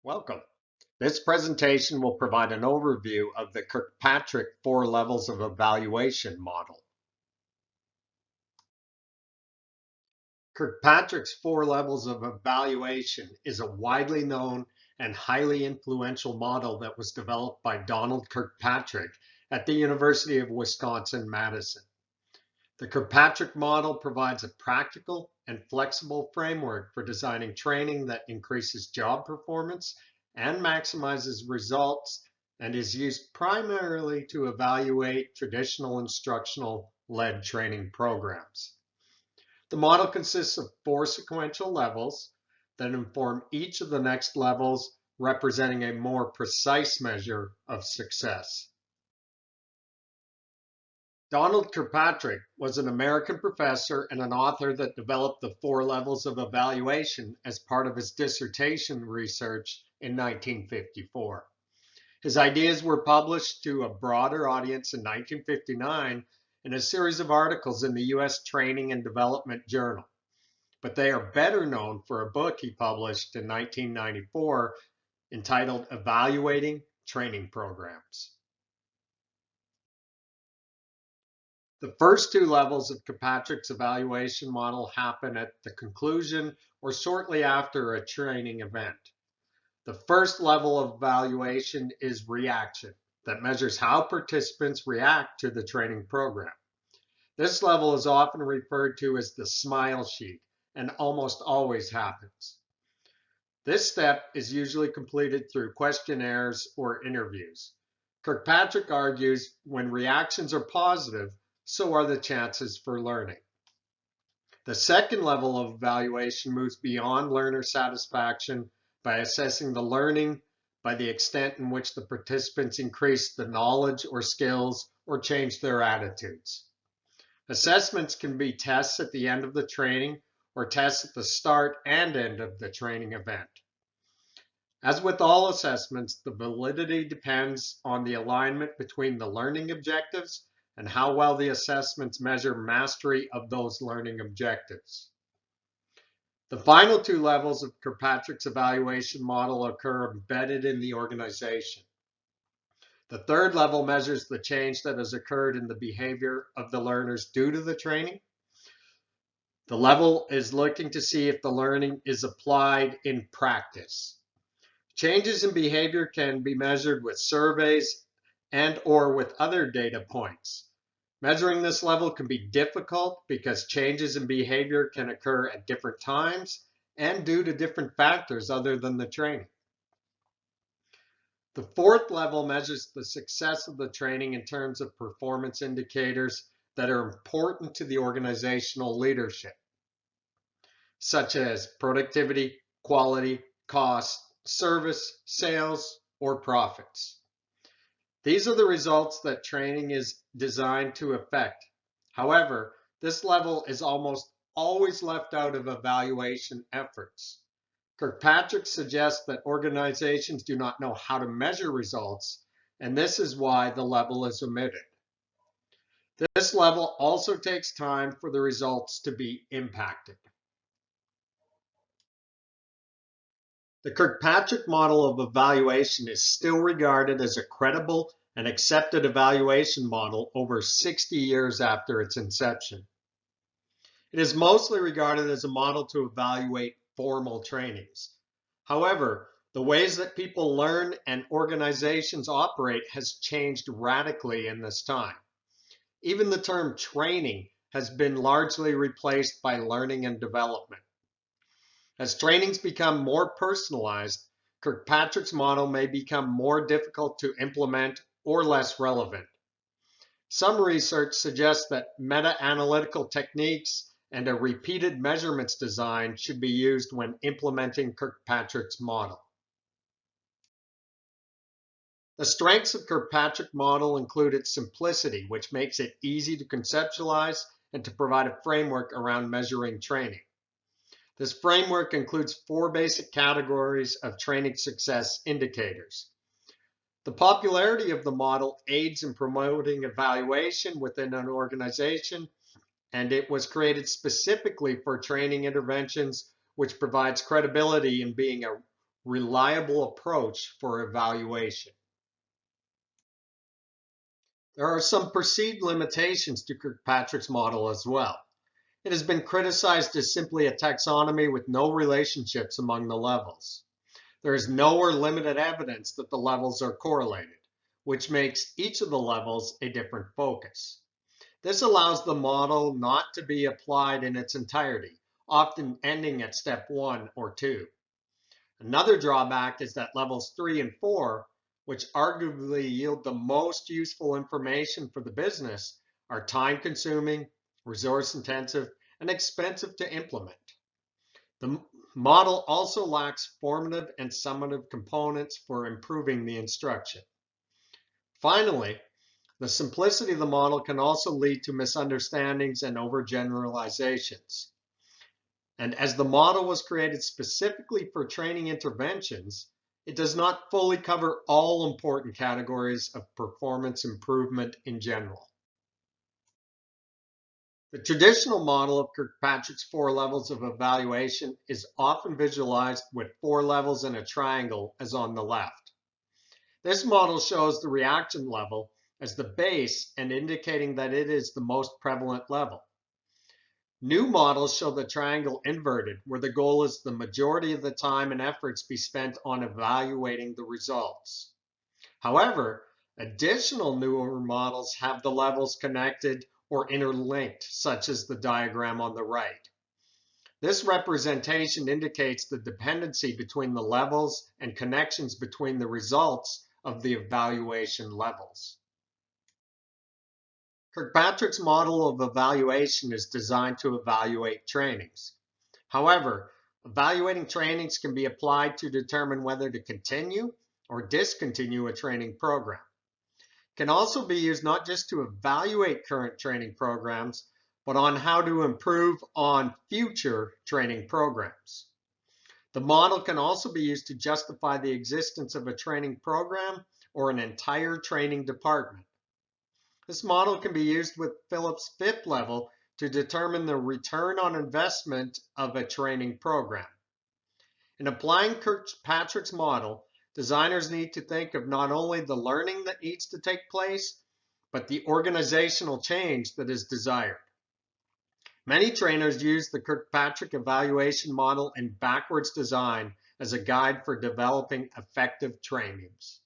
Welcome. This presentation will provide an overview of the Kirkpatrick 4 levels of evaluation model. Kirkpatrick's 4 levels of evaluation is a widely known and highly influential model that was developed by Donald Kirkpatrick at the University of Wisconsin-Madison. The Kirkpatrick model provides a practical and flexible framework for designing training that increases job performance and maximizes results, and is used primarily to evaluate traditional instructional-led training programs. The model consists of 4 sequential levels that inform each of the next levels, representing a more precise measure of success. Donald Kirkpatrick was an American professor and an author that developed the 4 levels of evaluation as part of his dissertation research in 1954. His ideas were published to a broader audience in 1959 in a series of articles in the U.S. Training and Development Journal, but they are better known for a book he published in 1994 entitled Evaluating Training Programs. The first 2 levels of Kirkpatrick's evaluation model happen at the conclusion or shortly after a training event. The first level of evaluation is reaction, that measures how participants react to the training program. This level is often referred to as the smile sheet and almost always happens. This step is usually completed through questionnaires or interviews. Kirkpatrick argues when reactions are positive, so are the chances for learning. The second level of evaluation moves beyond learner satisfaction by assessing the learning by the extent in which the participants increase the knowledge or skills or change their attitudes. Assessments can be tests at the end of the training or tests at the start and end of the training event. As with all assessments, the validity depends on the alignment between the learning objectives and how well the assessments measure mastery of those learning objectives. The final 2 levels of Kirkpatrick's evaluation model occur embedded in the organization. The third level measures the change that has occurred in the behavior of the learners due to the training. The level is looking to see if the learning is applied in practice. Changes in behavior can be measured with surveys and/or with other data points. Measuring this level can be difficult because changes in behavior can occur at different times and due to different factors other than the training. The fourth level measures the success of the training in terms of performance indicators that are important to the organizational leadership, such as productivity, quality, cost, service, sales, or profits. These are the results that training is designed to affect. However, this level is almost always left out of evaluation efforts. Kirkpatrick suggests that organizations do not know how to measure results, and this is why the level is omitted. This level also takes time for the results to be impacted. The Kirkpatrick model of evaluation is still regarded as a credible and accepted evaluation model over 60 years after its inception. It is mostly regarded as a model to evaluate formal trainings. However, the ways that people learn and organizations operate has changed radically in this time. Even the term training has been largely replaced by learning and development. As trainings become more personalized, Kirkpatrick's model may become more difficult to implement or less relevant. Some research suggests that meta-analytical techniques and a repeated measurements design should be used when implementing Kirkpatrick's model. The strengths of Kirkpatrick model include its simplicity, which makes it easy to conceptualize and to provide a framework around measuring training. This framework includes 4 basic categories of training success indicators. The popularity of the model aids in promoting evaluation within an organization, and it was created specifically for training interventions, which provides credibility in being a reliable approach for evaluation. There are some perceived limitations to Kirkpatrick's model as well. It has been criticized as simply a taxonomy with no relationships among the levels. There is no or limited evidence that the levels are correlated, which makes each of the levels a different focus. This allows the model not to be applied in its entirety, often ending at step 1 or 2. Another drawback is that levels 3 and 4, which arguably yield the most useful information for the business, are time-consuming, resource-intensive, and expensive to implement. The model also lacks formative and summative components for improving the instruction. Finally, the simplicity of the model can also lead to misunderstandings and overgeneralizations. And as the model was created specifically for training interventions, it does not fully cover all important categories of performance improvement in general. The traditional model of Kirkpatrick's 4 levels of evaluation is often visualized with 4 levels in a triangle as on the left. This model shows the reaction level as the base and indicating that it is the most prevalent level. New models show the triangle inverted, where the goal is the majority of the time and efforts be spent on evaluating the results. However, additional newer models have the levels connected or interlinked, such as the diagram on the right. This representation indicates the dependency between the levels and connections between the results of the evaluation levels. Kirkpatrick's model of evaluation is designed to evaluate trainings. However, evaluating trainings can be applied to determine whether to continue or discontinue a training program. It can also be used not just to evaluate current training programs, but on how to improve on future training programs. The model can also be used to justify the existence of a training program or an entire training department. This model can be used with Phillips' 5th level to determine the return on investment of a training program. In applying Kirkpatrick's model, designers need to think of not only the learning that needs to take place, but the organizational change that is desired. Many trainers use the Kirkpatrick evaluation model in backwards design as a guide for developing effective trainings.